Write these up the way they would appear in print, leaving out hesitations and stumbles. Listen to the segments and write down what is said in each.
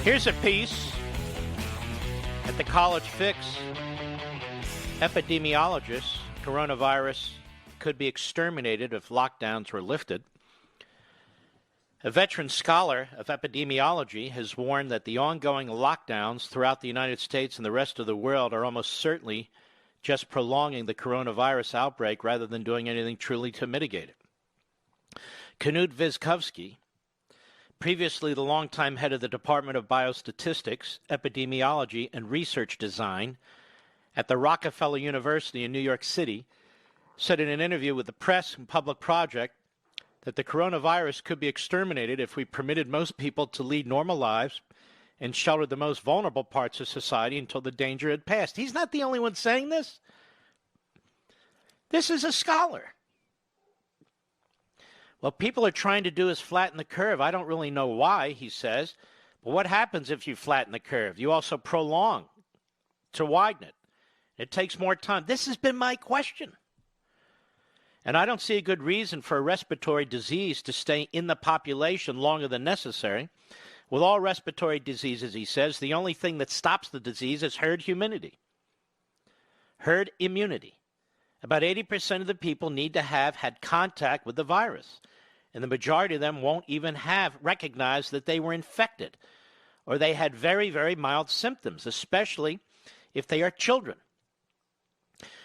Here's a piece at the College Fix. Epidemiologists, coronavirus could be exterminated if lockdowns were lifted. A veteran scholar of epidemiology has warned that the ongoing lockdowns throughout the United States and the rest of the world are almost certainly just prolonging the coronavirus outbreak rather than doing anything truly to mitigate it. Knut Wittkowski, previously the longtime head of the Department of Biostatistics, Epidemiology, and Research Design at the Rockefeller University in New York City, said in an interview with the Press and Public Project that the coronavirus could be exterminated if we permitted most people to lead normal lives and sheltered the most vulnerable parts of society until the danger had passed. He's not the only one saying this. This is a scholar. What people are trying to do is flatten the curve. I don't really know why, he says. But what happens if you flatten the curve? You also prolong to widen it. It takes more time. This has been my question. And I don't see a good reason for a respiratory disease to stay in the population longer than necessary. With all respiratory diseases, he says, the only thing that stops the disease is herd immunity. Herd immunity. About 80% of the people need to have had contact with the virus, and the majority of them won't even have recognized that they were infected, or they had very, very mild symptoms, especially if they are children.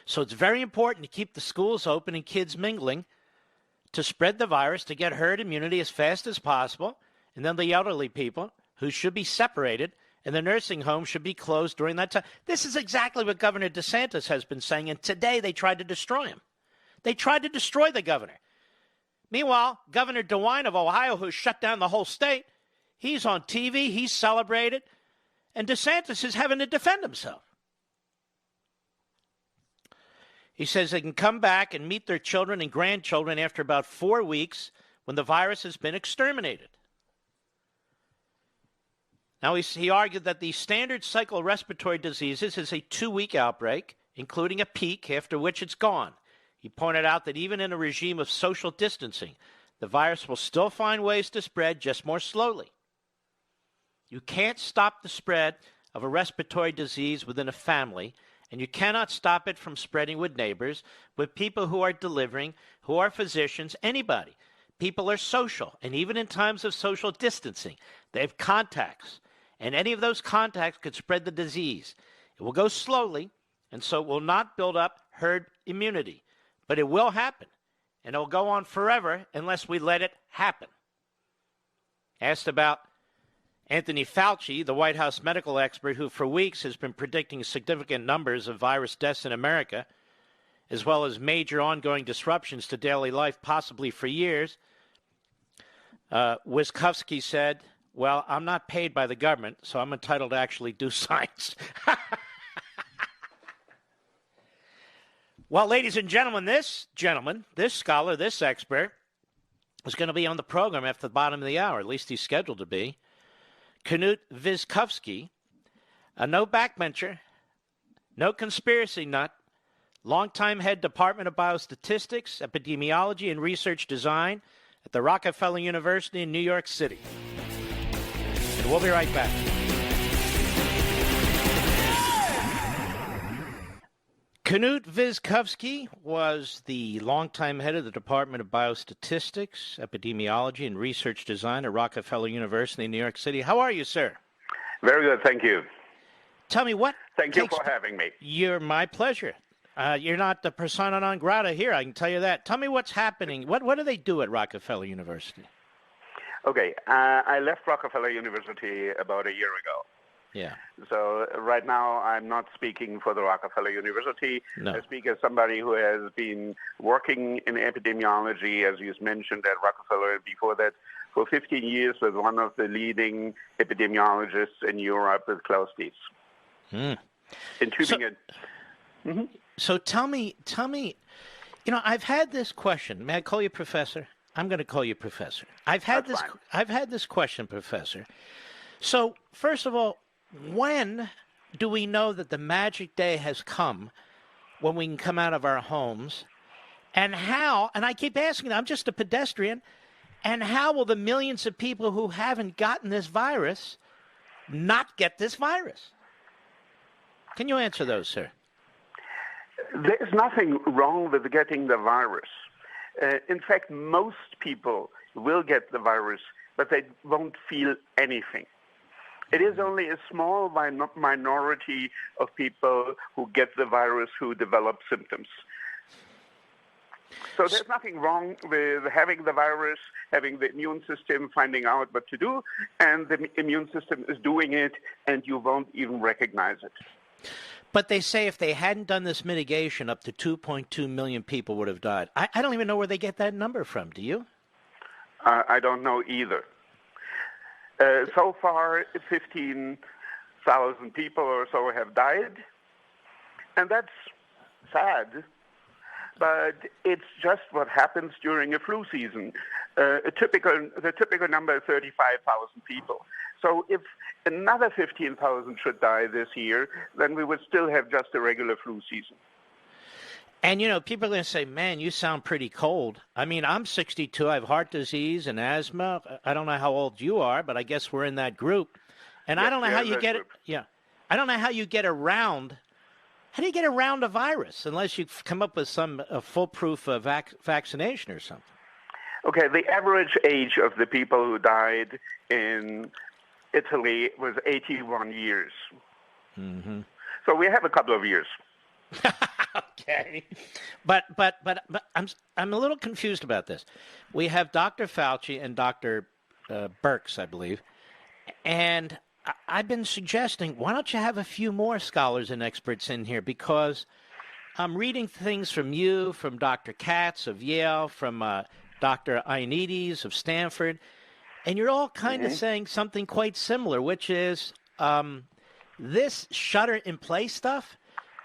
So it's very important to keep the schools open and kids mingling to spread the virus, to get herd immunity as fast as possible, and then the elderly people who should be separated and the nursing home should be closed during that time. This is exactly what Governor DeSantis has been saying, and today they tried to destroy him. They tried to destroy the governor. Meanwhile, Governor DeWine of Ohio, who shut down the whole state, he's on TV, he's celebrated, and DeSantis is having to defend himself. He says they can come back and meet their children and grandchildren after about 4 weeks when the virus has been exterminated. Now, he argued that the standard cycle of respiratory diseases is a 2-week outbreak, including a peak, after which it's gone. He pointed out that even in a regime of social distancing, the virus will still find ways to spread, just more slowly. You can't stop the spread of a respiratory disease within a family, and you cannot stop it from spreading with neighbors, with people who are delivering, who are physicians, anybody. People are social, and even in times of social distancing, they have contacts. And any of those contacts could spread the disease. It will go slowly, and so it will not build up herd immunity. But it will happen, and it will go on forever unless we let it happen. Asked about Anthony Fauci, the White House medical expert who for weeks has been predicting significant numbers of virus deaths in America, as well as major ongoing disruptions to daily life, possibly for years, Wittkowski said, well, I'm not paid by the government, so I'm entitled to actually do science. Well, ladies and gentlemen, this scholar, this expert, is going to be on the program after the bottom of the hour. At least he's scheduled to be. Knut Wittkowski, a no backbencher, no conspiracy nut, longtime head Department of Biostatistics, Epidemiology, and Research Design at the Rockefeller University in New York City. And we'll be right back. Knut Wittkowski was the longtime head of the Department of Biostatistics, Epidemiology, and Research Design at Rockefeller University in New York City. How are you, sir? Very good, thank you. Tell me what... Thank you for having me. You're my pleasure. You're not the persona non grata here, I can tell you that. Tell me what's happening. What do they do at Rockefeller University? Okay, I left Rockefeller University about a year ago. Yeah. So right now I'm not speaking for the Rockefeller University. No. I speak as somebody who has been working in epidemiology, as you mentioned, at Rockefeller, and before that for 15 years with one of the leading epidemiologists in Europe, with Klaus Dietz. In Tübingen. So tell me, I've had this question. May I call you Professor? I'm going to call you Professor. I've had this question, Professor. So, first of all, when do we know that the magic day has come when we can come out of our homes? And how, and I keep asking, I'm just a pedestrian, and how will the millions of people who haven't gotten this virus not get this virus? Can you answer those, sir? There's nothing wrong with getting the virus. In fact, most people will get the virus, but they won't feel anything. It is only a small minority of people who get the virus who develop symptoms. So there's nothing wrong with having the virus, having the immune system finding out what to do, and the immune system is doing it, and you won't even recognize it. But they say if they hadn't done this mitigation, up to 2.2 million people would have died. I don't even know where they get that number from. Do you? I don't know either. So far, 15,000 people or so have died, and that's sad. But it's just what happens during a flu season. The typical number is 35,000 people. So if another 15,000 should die this year, then we would still have just a regular flu season. And, people are going to say, man, you sound pretty cold. I mean, I'm 62. I have heart disease and asthma. I don't know how old you are, but I guess we're in that group. And yes, I don't know how you get it. Yeah. I don't know how you get around. How do you get around a virus unless you come up with some foolproof vaccination or something? Okay, the average age of the people who died in Italy was 81 years. Mm-hmm. So we have a couple of years. Okay, but I'm a little confused about this. We have Dr. Fauci and Dr. Birx, I believe, and I've been suggesting, why don't you have a few more scholars and experts in here? Because I'm reading things from you, from Dr. Katz of Yale, from Dr. Ioannidis of Stanford, and you're all kind of saying something quite similar, which is this shutter-in-place stuff.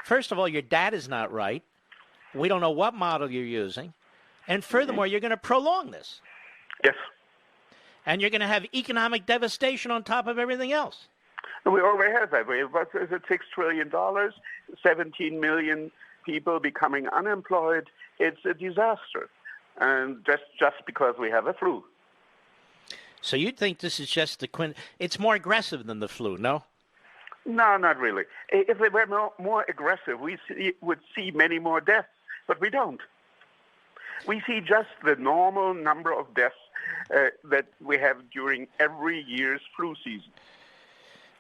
First of all, your data is not right. We don't know what model you're using. And furthermore, you're going to prolong this. Yes. And you're going to have economic devastation on top of everything else. We already have that. We have, what is it, $6 trillion, 17 million people becoming unemployed. It's a disaster. And just because we have a flu. So you think this is just it's more aggressive than the flu, no? No, not really. If they were more aggressive, we would see many more deaths, but we don't. We see just the normal number of deaths that we have during every year's flu season.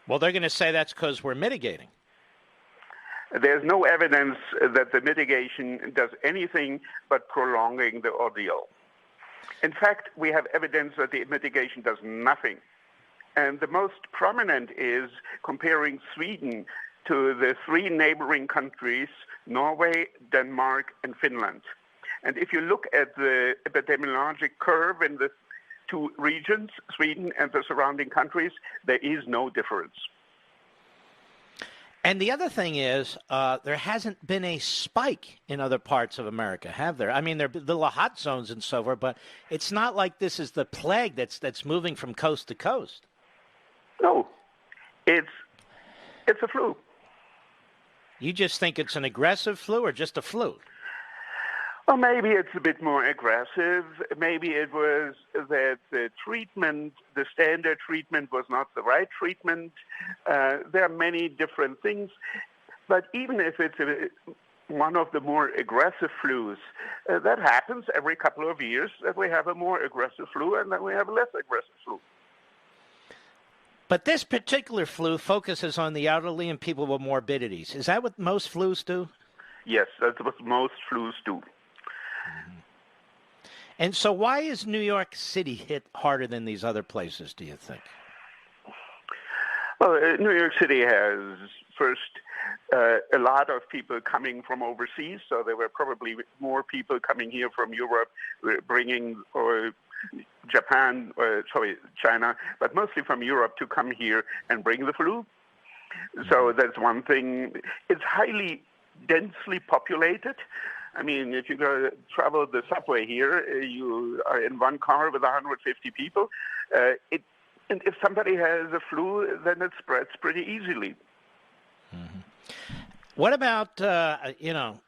Well, they're going to say that's because we're mitigating. There's no evidence that the mitigation does anything but prolonging the ordeal. In fact, we have evidence that the mitigation does nothing. And the most prominent is comparing Sweden to the three neighboring countries, Norway, Denmark, and Finland. And if you look at the epidemiologic curve in the two regions, Sweden and the surrounding countries, there is no difference. And the other thing is, there hasn't been a spike in other parts of America, have there? I mean, there are little hot zones and so forth, but it's not like this is the plague that's moving from coast to coast. No, it's a flu. You just think it's an aggressive flu or just a flu? Well, maybe it's a bit more aggressive. Maybe it was that the standard treatment was not the right treatment. There are many different things. But even if it's one of the more aggressive flus, that happens every couple of years, that we have a more aggressive flu and then we have a less aggressive flu. But this particular flu focuses on the elderly and people with morbidities. Is that what most flus do? Yes, that's what most flus do. Mm-hmm. And so why is New York City hit harder than these other places, do you think? Well, New York City has, first, a lot of people coming from overseas, so there were probably more people coming here from Europe, bringing China, but mostly from Europe to come here and bring the flu. So that's one thing. It's highly densely populated. I mean, if you travel the subway here, you are in one car with 150 people. And if somebody has a flu, then it spreads pretty easily. Mm-hmm. What about, the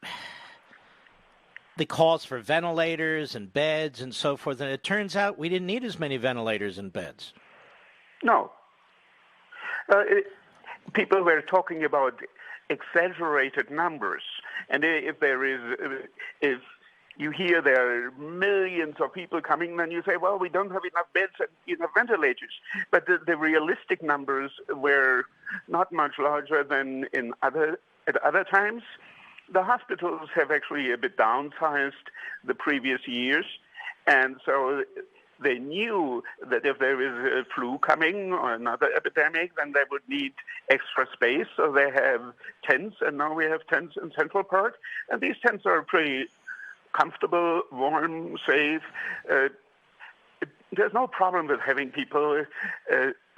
calls for ventilators and beds and so forth? And it turns out we didn't need as many ventilators and beds. No. People were talking about exaggerated numbers, and if you hear there are millions of people coming, then you say, well, we don't have enough beds and enough ventilators. But the realistic numbers were not much larger than at other times. The hospitals have actually a bit downsized the previous years, and so they knew that if there is a flu coming or another epidemic, then they would need extra space. So they have tents, and now we have tents in Central Park. And these tents are pretty comfortable, warm, safe. There's no problem with having people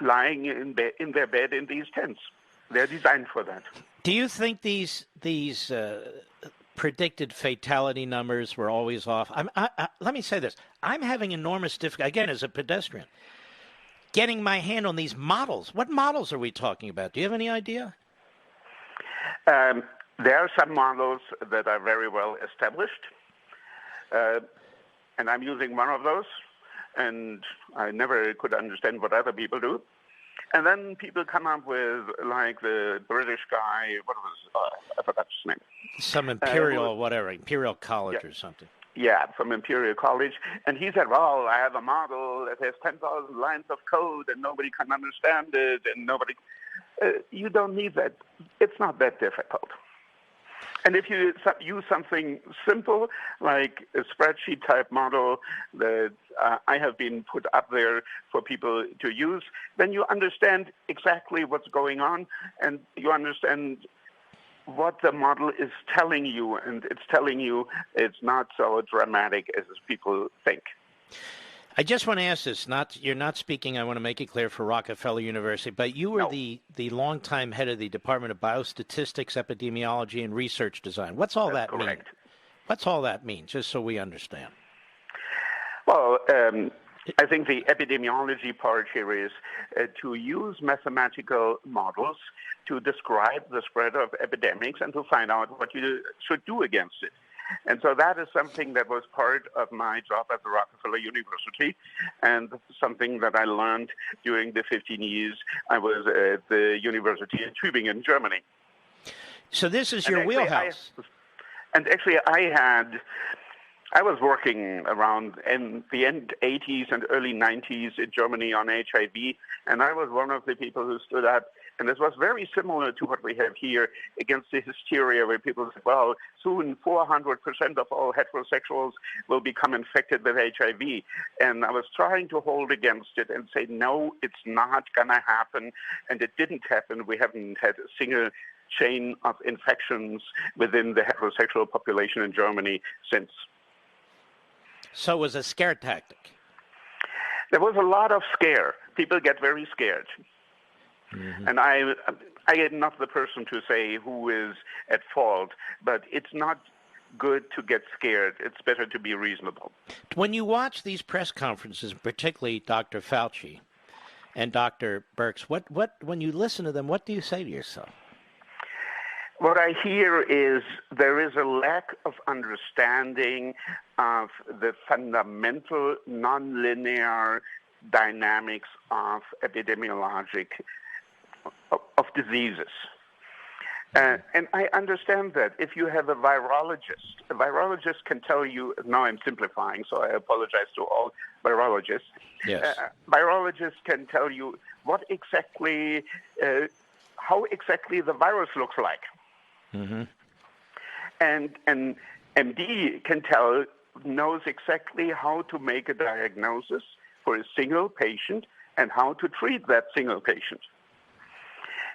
lying in their bed in these tents. They're designed for that. Do you think these predicted fatality numbers were always off? Let me say this. I'm having enormous difficulty, again, as a pedestrian, getting my hand on these models. What models are we talking about? Do you have any idea? There are some models that are very well established, and I'm using one of those, and I never could understand what other people do. And then people come up with, like the British guy, I forgot his name. Some Imperial Imperial College or something. Yeah, from Imperial College. And he said, well, I have a model that has 10,000 lines of code and nobody can understand it and nobody... you don't need that. It's not that difficult. And if you use something simple, like a spreadsheet-type model that I have been put up there for people to use, then you understand exactly what's going on, and you understand what the model is telling you, and it's telling you it's not so dramatic as people think. I just want to ask this. You're not speaking, I want to make it clear, for Rockefeller University, but you were the longtime head of the Department of Biostatistics, Epidemiology, and Research Design. What's all that mean? What's all that mean, just so we understand? Well, I think the epidemiology part here is to use mathematical models to describe the spread of epidemics and to find out what you should do against it. And so that is something that was part of my job at the Rockefeller University and something that I learned during the 15 years I was at the University in Tübingen, Germany. So this is your wheelhouse. I was working around in the end 80s and early 90s in Germany on HIV, and I was one of the people who stood up, and this was very similar to what we have here against the hysteria where people said, well, soon 400% of all heterosexuals will become infected with HIV. And I was trying to hold against it and say, no, it's not going to happen, and it didn't happen. We haven't had a single chain of infections within the heterosexual population in Germany since. So it was a scare tactic. There was a lot of scare. People get very scared. Mm-hmm. And I am not the person to say who is at fault, but it's not good to get scared. It's better to be reasonable. When you watch these press conferences, particularly Dr. Fauci and Dr. Birx, when you listen to them, what do you say to yourself? What I hear is there is a lack of understanding of the fundamental nonlinear dynamics of epidemiologic of diseases. And I understand that if you have a virologist can tell you, now I'm simplifying, so I apologize to all virologists. Yes. Virologists can tell you what exactly, how exactly the virus looks like. Mm-hmm. And an MD knows exactly how to make a diagnosis for a single patient and how to treat that single patient.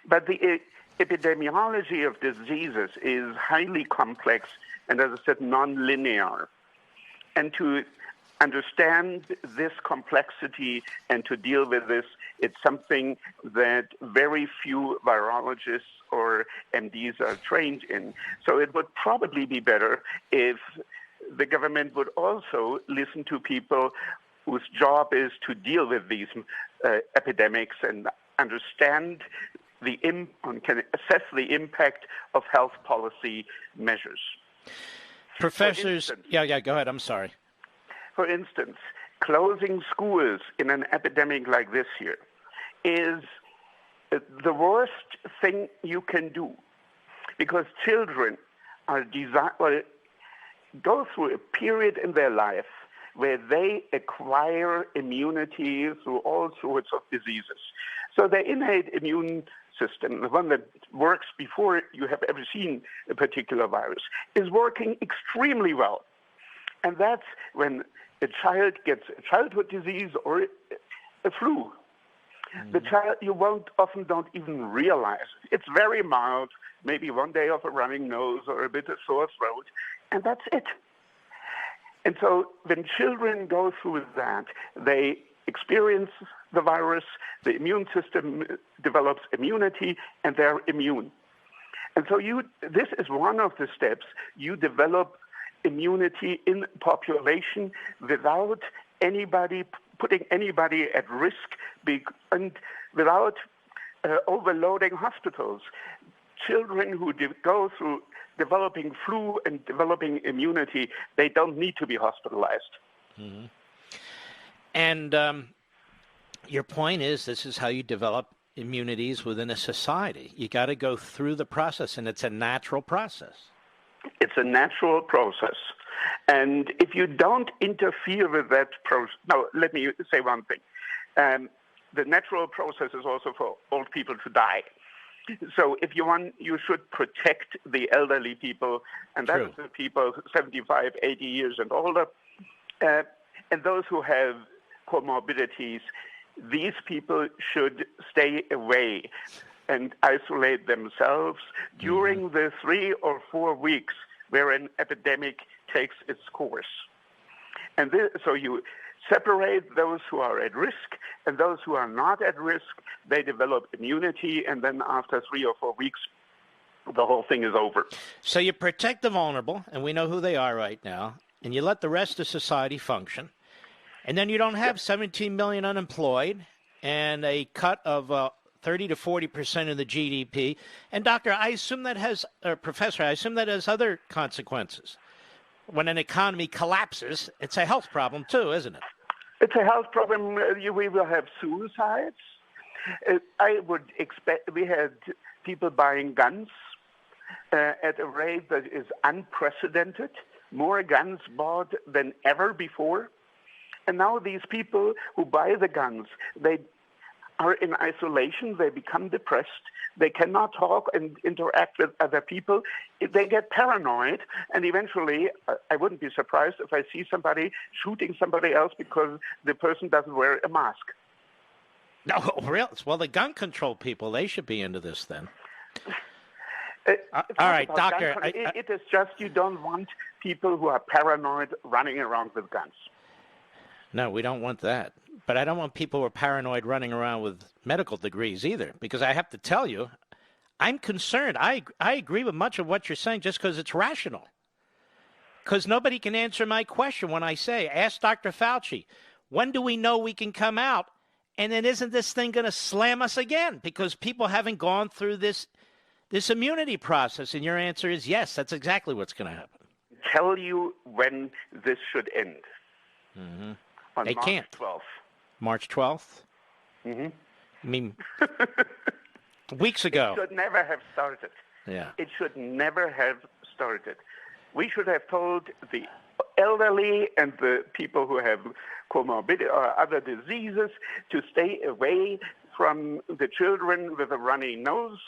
But the epidemiology of diseases is highly complex and, as I said, nonlinear. And to understand this complexity and to deal with this, it's something that very few virologists or MDs are trained in. So it would probably be better if the government would also listen to people whose job is to deal with these epidemics and understand can assess the impact of health policy measures. Professors, go ahead, I'm sorry. For instance, closing schools in an epidemic like this here is the worst thing you can do, because children go through a period in their life where they acquire immunity through all sorts of diseases. So their innate immune system, the one that works before you have ever seen a particular virus, is working extremely well. And that's when a child gets a childhood disease or a flu. The child, you often don't even realize it. It's very mild, maybe one day of a running nose or a bit of sore throat, and that's it. And so when children go through that, they experience the virus, the immune system develops immunity, and they're immune. And so this is one of the steps. You develop immunity in population without anybody putting anybody at risk and without overloading hospitals. Children who go through developing flu and developing immunity, they don't need to be hospitalized. Mm-hmm. And your point is this is how you develop immunities within a society. You got to go through the process, and it's a natural process. It's a natural process. And if you don't interfere with that process, now let me say one thing. The natural process is also for old people to die. So if you want, you should protect the elderly people, and that is the people 75, 80 years and older, and those who have comorbidities. These people should stay away and isolate themselves during the 3 or 4 weeks where an epidemic takes its course. And so you separate those who are at risk, and those who are not at risk, they develop immunity, and then after 3 or 4 weeks, the whole thing is over. So you protect the vulnerable, and we know who they are right now, and you let the rest of society function. And then you don't have 17 million unemployed and a cut of 30 to 40% of the GDP. And Doctor, I assume that has, Professor, I assume that has other consequences. When an economy collapses, it's a health problem too, isn't it? It's a health problem. We will have suicides. I would expect, we had people buying guns at a rate that is unprecedented, more guns bought than ever before. And now these people who buy the guns, they are in isolation, they become depressed, they cannot talk and interact with other people, they get paranoid, and eventually, I wouldn't be surprised if I see somebody shooting somebody else because the person doesn't wear a mask. No, really? Well, the gun control people, they should be into this then. All right, Doctor. It is just you don't want people who are paranoid running around with guns. No, we don't want that. But I don't want people who are paranoid running around with medical degrees either, because I have to tell you, I'm concerned. I agree with much of what you're saying just because it's rational. Because nobody can answer my question when I say, ask Dr. Fauci, when do we know we can come out? And then isn't this thing going to slam us again? Because people haven't gone through this immunity process. And your answer is yes, that's exactly what's going to happen. Tell you when this should end. Mm-hmm. On they March can't. 12th. March 12th? Mm-hmm. I mean, weeks ago. It should never have started. Yeah. It should never have started. We should have told the elderly and the people who have comorbidity or other diseases to stay away from the children with a runny nose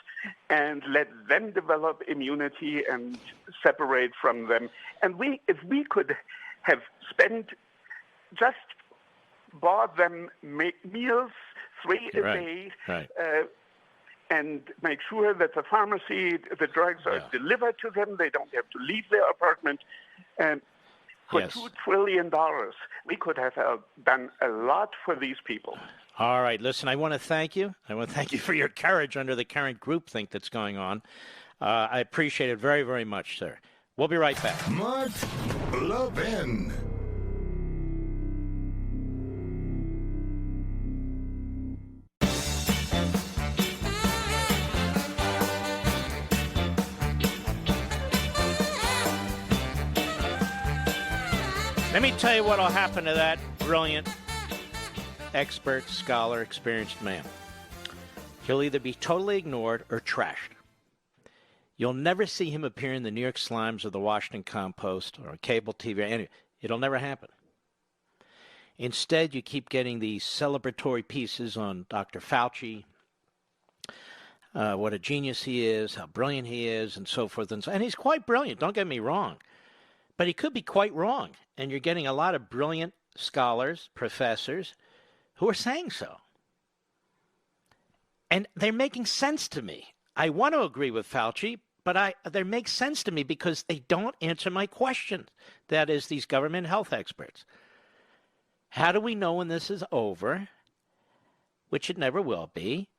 and let them develop immunity and separate from them. And if we could have just bought them meals 3 a day, and make sure that the pharmacy, the drugs are delivered to them. They don't have to leave their apartment. And for $2 trillion, we could have done a lot for these people. All right. Listen, I want to thank you. I want to thank you for your courage under the current groupthink that's going on. I appreciate it very, very much, sir. We'll be right back. Mark Levin. Let me tell you what will happen to that brilliant, expert, scholar, experienced man. He'll either be totally ignored or trashed. You'll never see him appear in the New York Slimes or the Washington Compost or cable TV or anything. It'll never happen. Instead, you keep getting these celebratory pieces on Dr. Fauci, what a genius he is, how brilliant he is, and so forth. And he's quite brilliant, don't get me wrong. But he could be quite wrong. And you're getting a lot of brilliant scholars, professors, who are saying so. And they're making sense to me. I want to agree with Fauci, but they make sense to me because they don't answer my questions. That is, these government health experts. How do we know when this is over, which it never will be,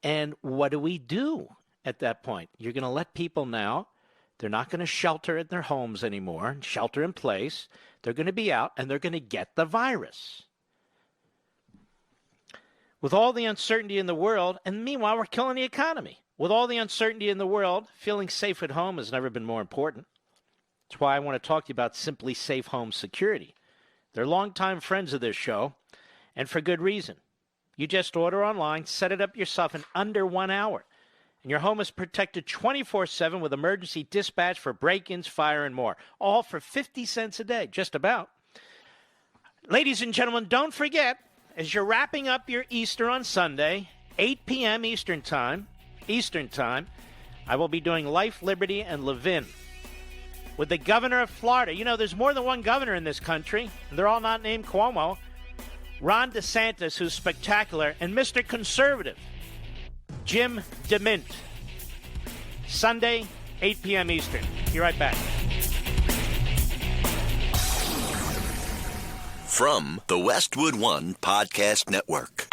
and what do we do at that point? You're going to let people now, they're not going to shelter in their homes anymore, shelter in place. They're going to be out, and they're going to get the virus. With all the uncertainty in the world, and meanwhile, we're killing the economy. With all the uncertainty in the world, feeling safe at home has never been more important. That's why I want to talk to you about Simply Safe Home Security. They're longtime friends of this show, and for good reason. You just order online, set it up yourself in under 1 hour, and your home is protected 24/7 with emergency dispatch for break-ins, fire, and more, all for 50 cents a day, just about. Ladies and gentlemen, don't forget, as you're wrapping up your Easter on Sunday, 8 p.m. Eastern Time, I will be doing Life, Liberty, and Levin with the governor of Florida. You know, there's more than one governor in this country, and they're all not named Cuomo. Ron DeSantis, who's spectacular, and Mr. Conservative, Jim DeMint. Sunday, 8 p.m. Eastern. Be right back. From the Westwood One Podcast Network.